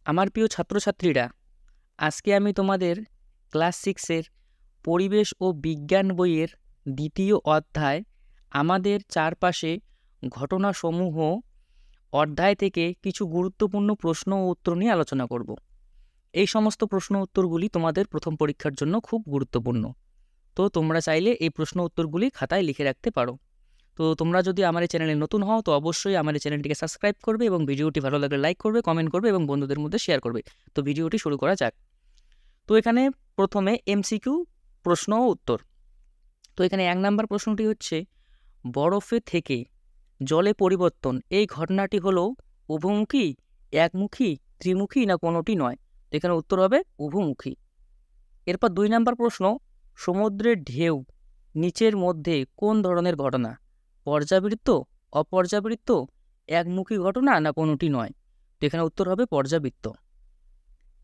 আমার প্রিয় ছাত্রছাত্রীরা, আজকে আমি তোমাদের ক্লাস 6-এর পরিবেশ ও বিজ্ঞান বইয়ের দ্বিতীয় অধ্যায় আমাদের চারপাশে ঘটনাসমূহ অধ্যায় থেকে কিছু গুরুত্বপূর্ণ প্রশ্ন ও উত্তর নিয়ে আলোচনা করব। এই সমস্ত প্রশ্ন উত্তরগুলি তোমাদের প্রথম পরীক্ষার জন্য খুব গুরুত্বপূর্ণ। তো তোমরা চাইলে এই প্রশ্ন উত্তরগুলি খাতায় লিখে রাখতে পারো। তো তোমরা যদি আমার এই চ্যানেলে নতুন হও তো অবশ্যই আমার এই চ্যানেলটিকে সাবস্ক্রাইব করবে এবং ভিডিওটি ভালো লাগলে লাইক করবে, কমেন্ট করবে এবং বন্ধুদের মধ্যে শেয়ার করবে। তো ভিডিওটি শুরু করা যাক। তো এখানে প্রথমে এমসিকিউ প্রশ্ন ও উত্তর। তো এখানে 1 নাম্বার প্রশ্নটি হচ্ছে, বরফে থেকে জলে পরিবর্তন এই ঘটনাটি হলো উভমুখী, একমুখী, ত্রিমুখী না কোনোটি নয়? তো এখানে উত্তর হবে উভমুখী। এরপর 2 নাম্বার প্রশ্ন, সমুদ্রের ঢেউ নিচের মধ্যে কোন ধরনের ঘটনা? পর্যাবৃত্ত, অপর্যাবৃত্ত, একমুখী ঘটনা না কোনোটি নয়? তো এখানে উত্তর হবে পর্যাবৃত্ত।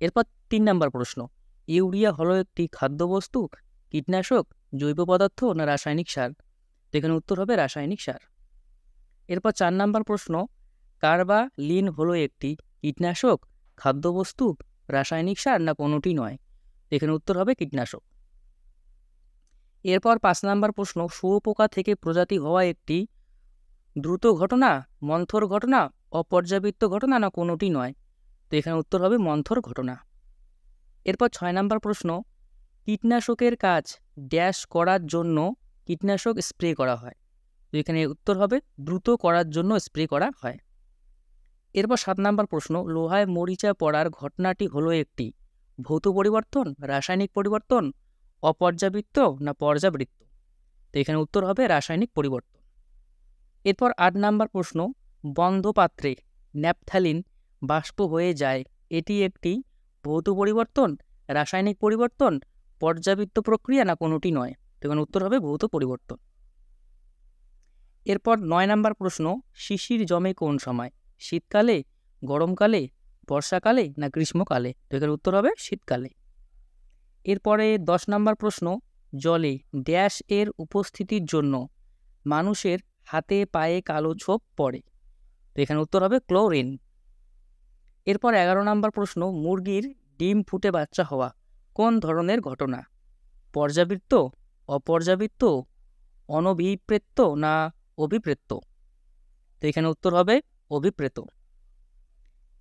এরপর 3 নাম্বার প্রশ্ন, ইউরিয়া হলো একটি খাদ্যবস্তু, কীটনাশক, জৈব পদার্থ না রাসায়নিক সার? তো এখানে উত্তর হবে রাসায়নিক সার। এরপর 4 নাম্বার প্রশ্ন, কার্বালিন হলো একটি কীটনাশক, খাদ্যবস্তু, রাসায়নিক সার না কোনোটি নয়? তো এখানে উত্তর হবে কীটনাশক। এরপর 5 নাম্বার প্রশ্ন, শুঁয়োপোকা থেকে প্রজাতি হওয়া একটি দ্রুত ঘটনা, মন্থর ঘটনা, অপর্যাবৃত্ত ঘটনা না কোনোটি নয়? তো এখানে উত্তর হবে মন্থর ঘটনা। এরপর 6 নাম্বার প্রশ্ন, কীটনাশকের কাজ ড্যাশ করার জন্য কীটনাশক স্প্রে করা হয়? তো এখানে উত্তর হবে দ্রুত করার জন্য স্প্রে করা হয়। এরপর 7 নাম্বার প্রশ্ন, লোহায় মরিচা পড়ার ঘটনাটি হলো একটি ভৌত পরিবর্তন, রাসায়নিক পরিবর্তন, অপর্যাবৃত্ত না পর্যাবৃত্ত? তো এখানে উত্তর হবে রাসায়নিক পরিবর্তন। এরপর 8 নাম্বার প্রশ্ন, বন্ধ পাত্রে ন্যাপথ্যালিন বাষ্প হয়ে যায়, এটি একটি ভৌত পরিবর্তন, রাসায়নিক পরিবর্তন, পর্যাবৃত্ত প্রক্রিয়া না কোনোটি নয়? তো এখানে উত্তর হবে ভৌত পরিবর্তন। এরপর 9 নাম্বার প্রশ্ন, শিশির জমে কোন সময়? শীতকালে, গরমকালে, বর্ষাকালে না গ্রীষ্মকালে? তো এখানে উত্তর হবে শীতকালে। এরপরে 10 নাম্বার প্রশ্ন, জলে ড্যাশ এর উপস্থিতির জন্য মানুষের হাতে পায়ে কালো ছোপ পড়ে? তো এখানে উত্তর হবে ক্লোরিন। এরপর 11 নাম্বার প্রশ্ন, মুরগির ডিম ফুটে বাচ্চা হওয়া কোন ধরনের ঘটনা? পর্যাবৃত্ত, অপর্যাবৃত্ত, অনভিপ্রেত না অভিপ্রেত? তো এখানে উত্তর হবে অভিপ্রেত।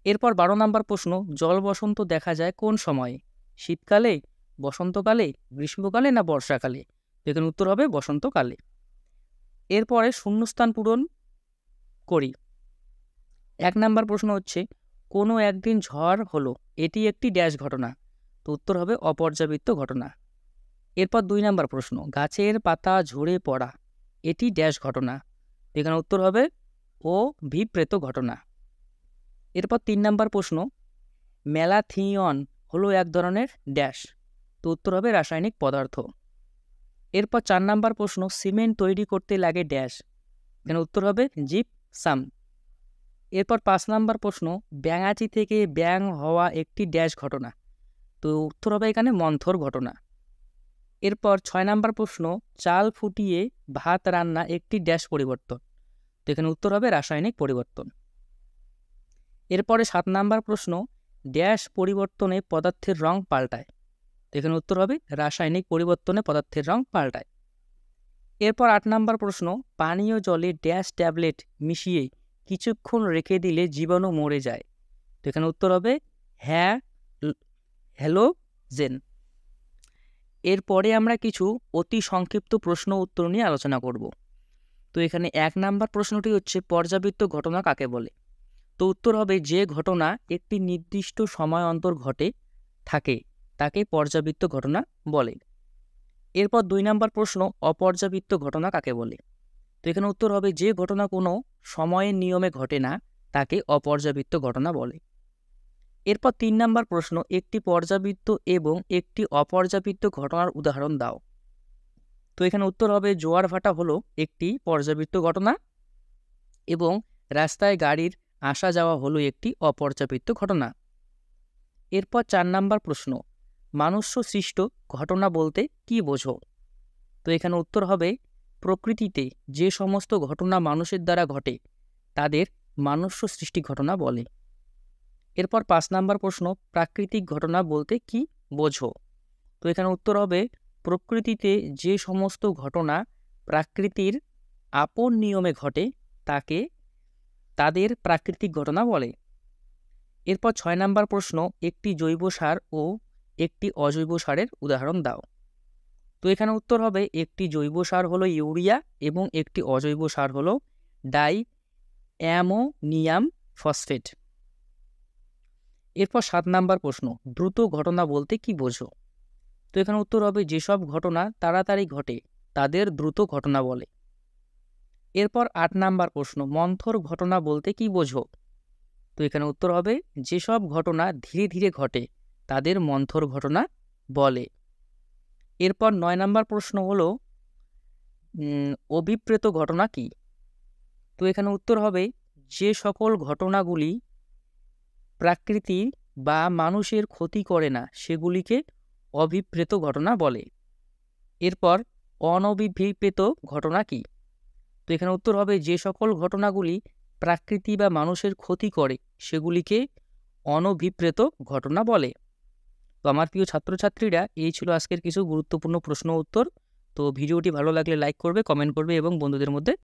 এরপর 12 নাম্বার প্রশ্ন, জল বসন্ত দেখা যায় কোন সময়ে? শীতকালে, বসন্তকালে, গ্রীষ্মকালে না বর্ষাকালে? তো এখানে উত্তর হবে বসন্তকালে। এরপরে শূন্যস্থান পূরণ করি। 1 নাম্বার প্রশ্ন হচ্ছে, কোনো একদিন ঝড় হলো, এটি একটি ড্যাশ ঘটনা? তো উত্তর হবে অপর্যাবৃত্ত ঘটনা। এরপর 2 নাম্বার প্রশ্ন, গাছের পাতা ঝরে পড়া এটি ড্যাশ ঘটনা? এখানে উত্তর হবে অভিপ্রেত ঘটনা। এরপর 3 নাম্বার প্রশ্ন, ম্যালাথিয়ন হলো এক ধরনের ড্যাশ? তো উত্তর হবে রাসায়নিক পদার্থ। এরপর 4 নাম্বার প্রশ্ন, সিমেন্ট তৈরি করতে লাগে ড্যাশ? এখানে উত্তর হবে জিপসাম। এরপর 5 নাম্বার প্রশ্ন, ব্যাঙাচি থেকে ব্যাঙ হওয়া একটি ড্যাশ ঘটনা? তো উত্তর হবে এখানে মন্থর ঘটনা। এরপর 6 নাম্বার প্রশ্ন, চাল ফুটিয়ে ভাত রান্না একটি ড্যাশ পরিবর্তন? তো এখানে উত্তর হবে রাসায়নিক পরিবর্তন। এরপরে 7 নাম্বার প্রশ্ন, ড্যাশ পরিবর্তনে পদার্থের রং পাল্টায়? তো এখানে উত্তর হবে রাসায়নিক পরিবর্তনে পদার্থের রং পাল্টায়। এরপর 8 নাম্বার প্রশ্ন, পানীয় জলে ড্যাশ ট্যাবলেট মিশিয়ে কিছুক্ষণ রেখে দিলে জীবাণু মরে যায়? তো এখানে উত্তর হবে হ্যালোজেন। এরপরে আমরা কিছু অতি সংক্ষিপ্ত প্রশ্ন উত্তর নিয়ে আলোচনা করব। তো এখানে 1 নাম্বার প্রশ্নটি হচ্ছে, পর্যাবৃত্ত ঘটনা কাকে বলে? তো উত্তর হবে যে ঘটনা একটি নির্দিষ্ট সময় অন্তর ঘটে থাকে তাকে পর্যাবৃত্ত ঘটনা বলে। এরপর 2 নাম্বার প্রশ্ন, অপর্যাবৃত্ত ঘটনা কাকে বলে? তো এখানে উত্তর হবে যে ঘটনা কোনো সময়ের নিয়মে ঘটে না তাকে অপর্যাবৃত্ত ঘটনা বলে। এরপর 3 নাম্বার প্রশ্ন, একটি পর্যাবৃত্ত এবং একটি অপর্যাবৃত্ত ঘটনার উদাহরণ দাও? তো এখানে উত্তর হবে জোয়ার ভাটা হলো একটি পর্যাবৃত্ত ঘটনা এবং রাস্তায় গাড়ির আসা যাওয়া হলো একটি অপর্যাবৃত্ত ঘটনা। এরপর 4 নাম্বার প্রশ্ন, মানুষ্য সৃষ্ট ঘটনা বলতে কি বোঝো? তো এখানে উত্তর হবে প্রকৃতিতে যে সমস্ত ঘটনা মানুষের দ্বারা ঘটে তাদের মানুষ্য সৃষ্টি ঘটনা বলে। এরপর 5 নাম্বার প্রশ্ন, প্রাকৃতিক ঘটনা বলতে কি বোঝো? তো এখানে উত্তর হবে, প্রকৃতিতে যে সমস্ত ঘটনা প্রাকৃতির আপন নিয়মে ঘটে তাদের প্রাকৃতিক ঘটনা বলে। এরপর 6 নাম্বার প্রশ্ন, একটি জৈব সার ও একটি অজৈব সারের উদাহরণ দাও। তো এখানে উত্তর হবে, একটি জৈব সার হলো ইউরিয়া এবং একটি অজৈব সার হলো ডাইঅ্যামোনিয়াম ফসফেট। এরপর 7 নাম্বার প্রশ্ন, দ্রুত ঘটনা বলতে কি বোঝো? তো এখানে উত্তর হবে, যেসব ঘটনা তাড়াতাড়ি ঘটে তাদের দ্রুত ঘটনা বলে। এরপর 8 নাম্বার প্রশ্ন, মন্থর ঘটনা বলতে কি বোঝো? তো এখানে উত্তর হবে, যেসব ঘটনা ধীরে ধীরে ঘটে তাদের মন্থর ঘটনা বলে। এরপর 9 নাম্বার প্রশ্ন হলো, অভিপ্রেত ঘটনা কি? তো এখানে উত্তর হবে, যে সকল ঘটনাগুলি প্রাকৃতি বা মানুষের ক্ষতি করে না সেগুলিকে অভিপ্রেত ঘটনা বলে। এরপর অনভিপ্রেত ঘটনা কি? তো এখানে উত্তর হবে, যে সকল ঘটনাগুলি প্রাকৃতি বা মানুষের ক্ষতি করে সেগুলিকে অনভিপ্রেত ঘটনা বলে। তো আমার প্রিয় ছাত্রছাত্রীরা, এই ছিল আজকের কিছু গুরুত্বপূর্ণ প্রশ্ন উত্তর। তো ভিডিওটি ভালো লাগলে লাইক করবে, কমেন্ট করবে এবং বন্ধুদের মধ্যে